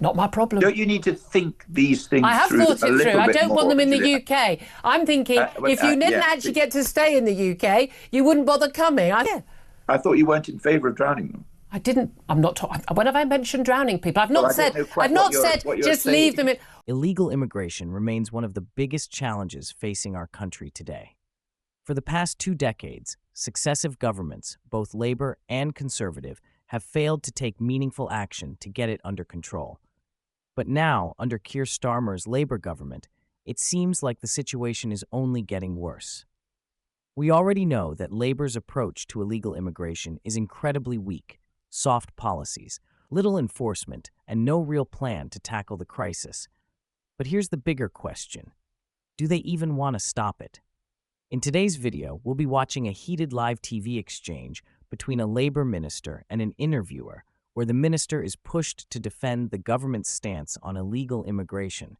Not my problem. Don't you need to think these things through? I have thought it through. I don't want them in the UK. I'm thinking if you didn't actually get to stay in the UK, you wouldn't bother coming. I thought you weren't in favour of drowning them. I didn't. I'm not talking. When have I mentioned drowning people? I've not said just leave them in. Illegal immigration remains one of the biggest challenges facing our country today. For the past 2 decades, successive governments, both Labour and Conservative, have failed to take meaningful action to get it under control. But now, under Keir Starmer's Labour government, it seems like the situation is only getting worse. We already know that Labour's approach to illegal immigration is incredibly weak: soft policies, little enforcement, and no real plan to tackle the crisis. But here's the bigger question: do they even want to stop it? In today's video, we'll be watching a heated live TV exchange between a Labour minister and an interviewer, where the minister is pushed to defend the government's stance on illegal immigration.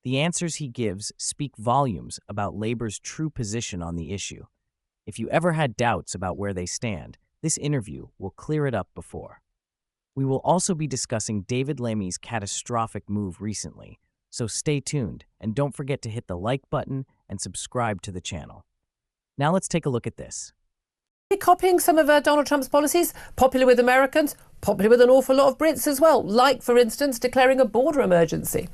The answers he gives speak volumes about Labour's true position on the issue. If you ever had doubts about where they stand, this interview will clear it up before. We will also be discussing David Lammy's catastrophic move recently, so stay tuned and don't forget to hit the like button and subscribe to the channel. Now let's take a look at this. Copying some of Donald Trump's policies, popular with Americans, popular with an awful lot of Brits as well, like, for instance, declaring a border emergency.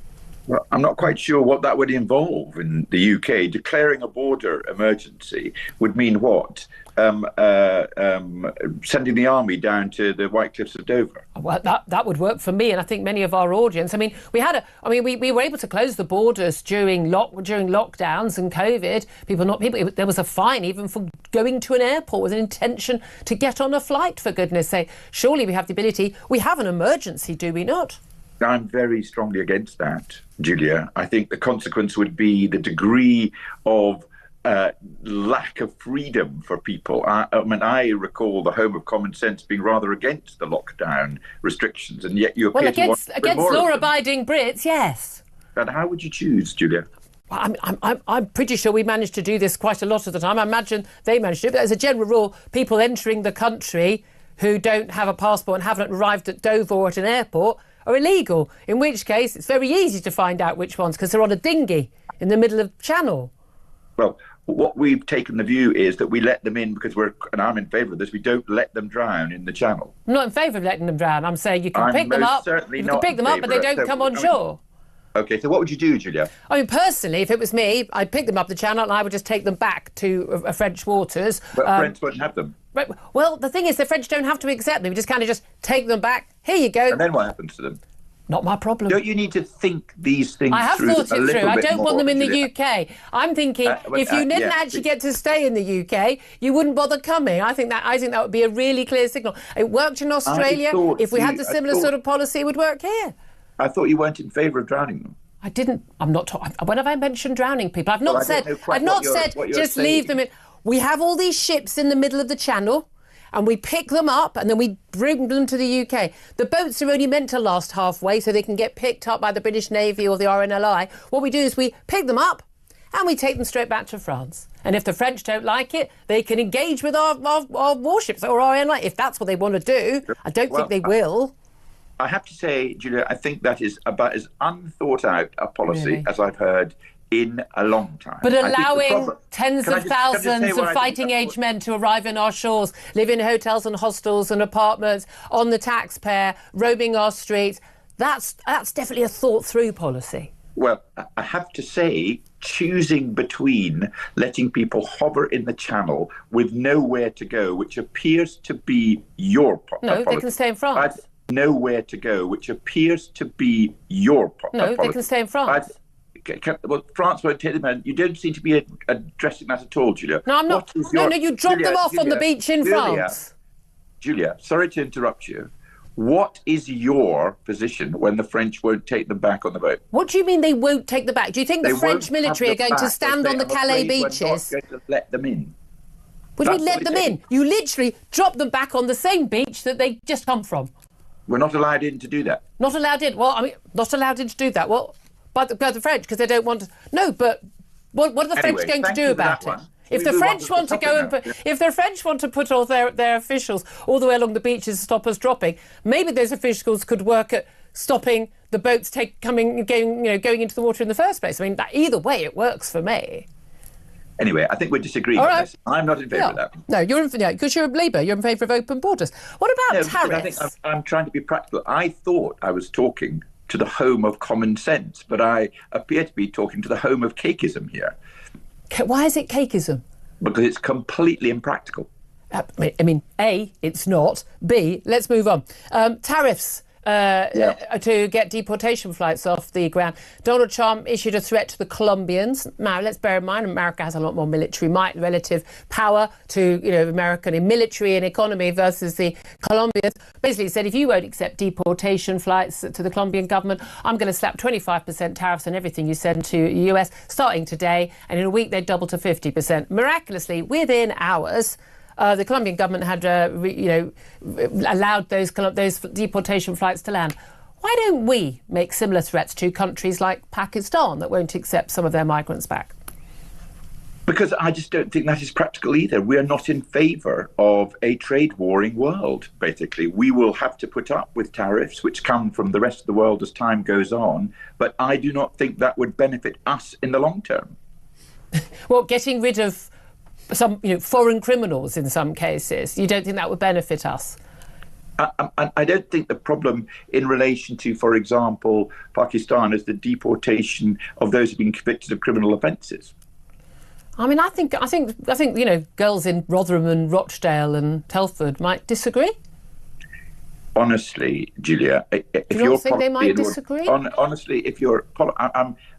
Well, I'm not quite sure what that would involve in the UK. Declaring a border emergency would mean what? Sending the army down to the White Cliffs of Dover. Well, that would work for me, and I think many of our audience. I mean, we were able to close the borders during lockdowns and COVID. There was a fine even for going to an airport with an intention to get on a flight. For goodness' sake, surely we have the ability. We have an emergency, do we not? I'm very strongly against that, Julia. I think the consequence would be the degree of lack of freedom for people. I recall the home of common sense being rather against the lockdown restrictions, and yet you appear to want against law-abiding Brits, yes. And how would you choose, Julia? I'm pretty sure we managed to do this quite a lot of the time. I imagine they managed to do it. But as a general rule, people entering the country who don't have a passport and haven't arrived at Dover or at an airport are illegal, in which case it's very easy to find out which ones because they're on a dinghy in the middle of the channel. Well, what we've taken the view is that we let them in because and I'm in favour of this, we don't let them drown in the channel. I'm not in favour of letting them drown. I'm saying you can pick them up, but they don't come on shore. OK, so what would you do, Julia? I mean, personally, if it was me, I'd pick them up the channel and I would just take them back to French waters. But French won't have them. Right. Well, the thing is, the French don't have to accept them. We just kind of just take them back. Here you go. And then what happens to them? Not my problem. Don't you need to think these things through? I have thought it through. I don't want them in the Julia. UK. I'm thinking if you didn't actually get to stay in the UK, you wouldn't bother coming. I think that would be a really clear signal. It worked in Australia. If we had the similar sort of policy, it would work here. I thought you weren't in favour of drowning them. I didn't. I'm not talking. When have I mentioned drowning people? I've not said just leave them in. We have all these ships in the middle of the channel, and we pick them up and then we bring them to the UK. The boats are only meant to last halfway so they can get picked up by the British Navy or the RNLI. What we do is we pick them up and we take them straight back to France. And if the French don't like it, they can engage with our warships or RNLI if that's what they want to do. I don't think they will. I have to say, Julia, I think that is about as unthought out a policy as I've heard in a long time. But allowing tens of thousands of fighting-age men to arrive in our shores, live in hotels and hostels and apartments, on the taxpayer, roaming our streets, that's definitely a thought-through policy. Well, I have to say, choosing between letting people hover in the channel with nowhere to go, which appears to be your policy. No, they can stay in France. Nowhere to go, which appears to be your policy. No, they can stay in France. Well, France won't take them in. You don't seem to be addressing that at all, Julia. No, I'm not. No, you dropped them off on the beach in France. Julia, sorry to interrupt you. What is your position when the French won't take them back on the boat? What do you mean they won't take them back? Do you think the French military are going to stand on the Calais beaches? We're not going to let them in. What do you mean let them in? You literally drop them back on the same beach that they just come from. We're not allowed in to do that. Not allowed in? Well, I mean, not allowed in to do that. Well, by the French, because they don't want to. No, but what are the French going to do about it? If the French want to go if the French want to put all their officials all the way along the beaches to stop us dropping, maybe those officials could work at stopping the boats going into the water in the first place. I mean, either way, it works for me. Anyway, I think we're disagreeing on this. I'm not in favour of that. No, because you're a Labour. You're in favour of open borders. What about tariffs? I think I'm trying to be practical. I thought I was talking to the home of common sense, but I appear to be talking to the home of cakeism here. Why is it cakeism? Because it's completely impractical. I mean, A, it's not. B, let's move on. Tariffs to get deportation flights off the ground. Donald Trump issued a threat to the Colombians. Now, let's bear in mind, America has a lot more military might, relative power to American in military and economy versus the Colombians. Basically said, if you won't accept deportation flights to the Colombian government, I'm going to slap 25% tariffs on everything you send to the US starting today. And in a week, they'd double to 50%. Miraculously, within hours, the Colombian government had, allowed those deportation flights to land. Why don't we make similar threats to countries like Pakistan that won't accept some of their migrants back? Because I just don't think that is practical either. We are not in favour of a trade warring world, basically. We will have to put up with tariffs which come from the rest of the world as time goes on, but I do not think that would benefit us in the long term. Well, getting rid of some foreign criminals in some cases, you don't think that would benefit us? I don't think the problem in relation to, for example, Pakistan is the deportation of those who've been convicted of criminal offences. I mean, I think girls in Rotherham and Rochdale and Telford might disagree. Honestly, Julia, if you don't think they might disagree? Honestly, if you're,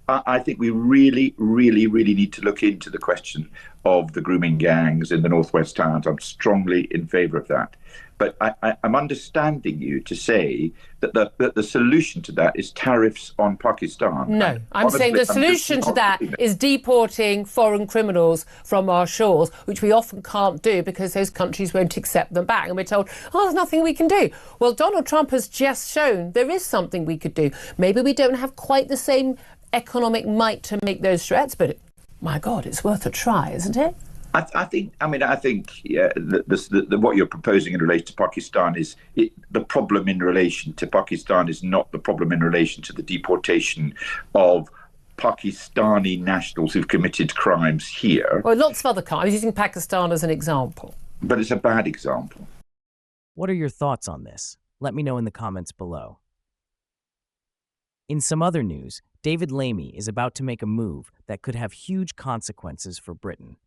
I think we really, really, really need to look into the question of the grooming gangs in the northwest towns. I'm strongly in favour of that. But I'm understanding you to say that the solution to that is tariffs on Pakistan. No, I'm saying the solution to that is deporting foreign criminals from our shores, which we often can't do because those countries won't accept them back. And we're told, there's nothing we can do. Well, Donald Trump has just shown there is something we could do. Maybe we don't have quite the same economic might to make those threats, but my God, it's worth a try, isn't it? I think what you're proposing in relation to Pakistan is the problem in relation to Pakistan is not the problem in relation to the deportation of Pakistani nationals who've committed crimes here. Well, lots of other crimes. I was using Pakistan as an example. But it's a bad example. What are your thoughts on this? Let me know in the comments below. In some other news, David Lammy is about to make a move that could have huge consequences for Britain.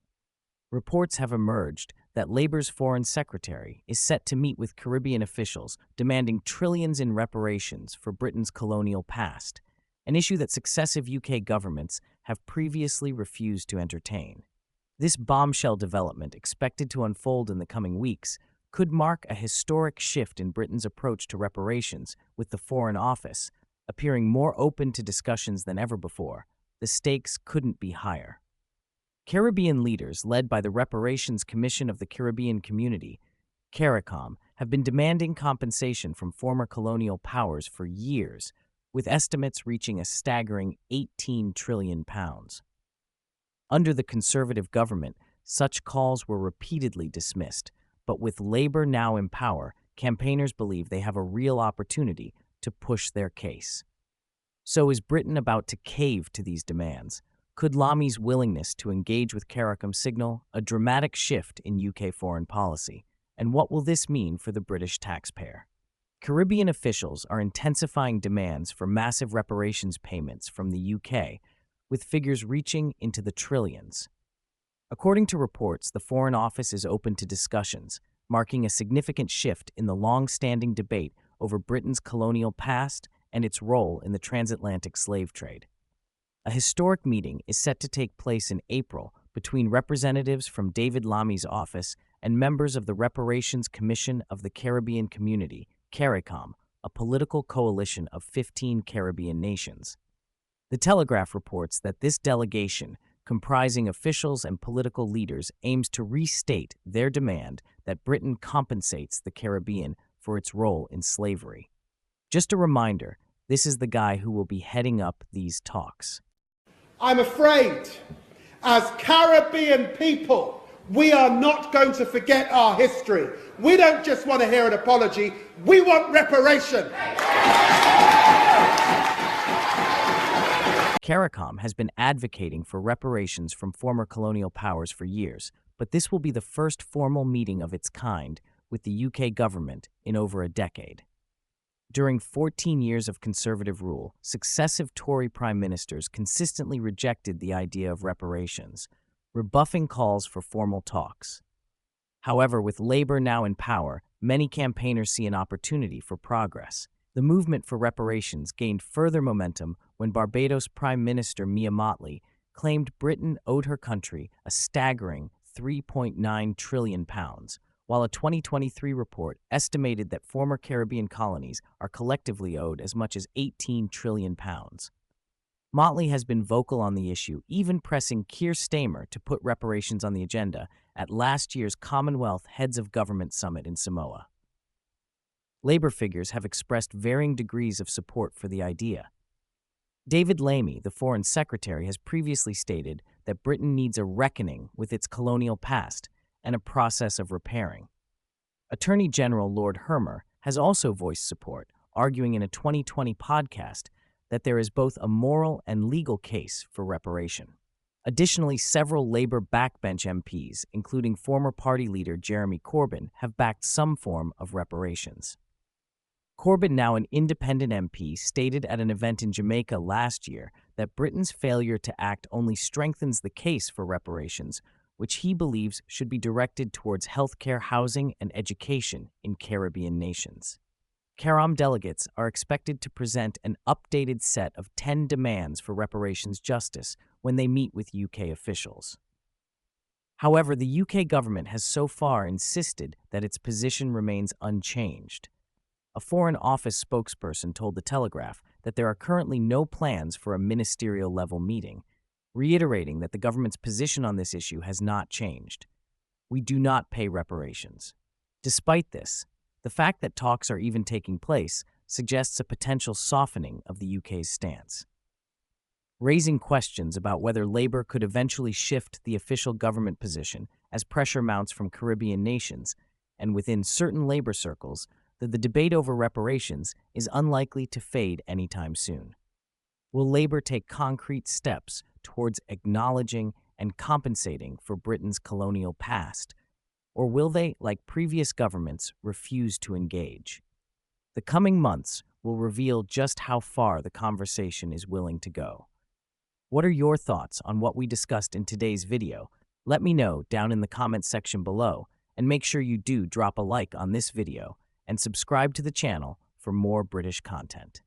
Reports have emerged that Labour's Foreign Secretary is set to meet with Caribbean officials demanding trillions in reparations for Britain's colonial past, an issue that successive UK governments have previously refused to entertain. This bombshell development, expected to unfold in the coming weeks, could mark a historic shift in Britain's approach to reparations, with the Foreign Office appearing more open to discussions than ever before. The stakes couldn't be higher. Caribbean leaders, led by the Reparations Commission of the Caribbean Community, CARICOM, have been demanding compensation from former colonial powers for years, with estimates reaching a staggering £18 trillion. Under the Conservative government, such calls were repeatedly dismissed, but with Labour now in power, campaigners believe they have a real opportunity to push their case. So is Britain about to cave to these demands? Could Lammy's willingness to engage with CARICOM signal a dramatic shift in UK foreign policy? And what will this mean for the British taxpayer? Caribbean officials are intensifying demands for massive reparations payments from the UK, with figures reaching into the trillions. According to reports, the Foreign Office is open to discussions, marking a significant shift in the long-standing debate over Britain's colonial past and its role in the transatlantic slave trade. A historic meeting is set to take place in April between representatives from David Lammy's office and members of the Reparations Commission of the Caribbean Community, CARICOM, a political coalition of 15 Caribbean nations. The Telegraph reports that this delegation, comprising officials and political leaders, aims to restate their demand that Britain compensates the Caribbean for its role in slavery. Just a reminder, this is the guy who will be heading up these talks. I'm afraid, as Caribbean people, We are not going to forget our history. We don't just want to hear an apology, we want reparation. CARICOM has been advocating for reparations from former colonial powers for years, but this will be the first formal meeting of its kind with the UK government in over a decade. During 14 years of Conservative rule, successive Tory prime ministers consistently rejected the idea of reparations, rebuffing calls for formal talks. However, with Labour now in power, many campaigners see an opportunity for progress. The movement for reparations gained further momentum when Barbados Prime Minister Mia Mottley claimed Britain owed her country a staggering £3.9 trillion, while a 2023 report estimated that former Caribbean colonies are collectively owed as much as £18 trillion. Mottley has been vocal on the issue, even pressing Keir Starmer to put reparations on the agenda at last year's Commonwealth Heads of Government Summit in Samoa. Labour figures have expressed varying degrees of support for the idea. David Lammy, the Foreign Secretary, has previously stated that Britain needs a reckoning with its colonial past and a process of repairing. Attorney General Lord Hermer has also voiced support, arguing in a 2020 podcast that there is both a moral and legal case for reparation. Additionally, several Labour backbench MPs, including former party leader Jeremy Corbyn, have backed some form of reparations. Corbyn, now an independent MP, stated at an event in Jamaica last year that Britain's failure to act only strengthens the case for reparations, which he believes should be directed towards healthcare, housing, and education in Caribbean nations. CARICOM delegates are expected to present an updated set of 10 demands for reparations justice when they meet with UK officials. However, the UK government has so far insisted that its position remains unchanged. A Foreign Office spokesperson told The Telegraph that there are currently no plans for a ministerial-level meeting, reiterating that the government's position on this issue has not changed. We do not pay reparations. Despite this, the fact that talks are even taking place suggests a potential softening of the UK's stance, raising questions about whether Labour could eventually shift the official government position as pressure mounts from Caribbean nations, and within certain Labour circles, that the debate over reparations is unlikely to fade anytime soon. Will Labour take concrete steps towards acknowledging and compensating for Britain's colonial past, or will they, like previous governments, refuse to engage? The coming months will reveal just how far the conversation is willing to go. What are your thoughts on what we discussed in today's video? Let me know down in the comments section below, and make sure you do drop a like on this video and subscribe to the channel for more British content.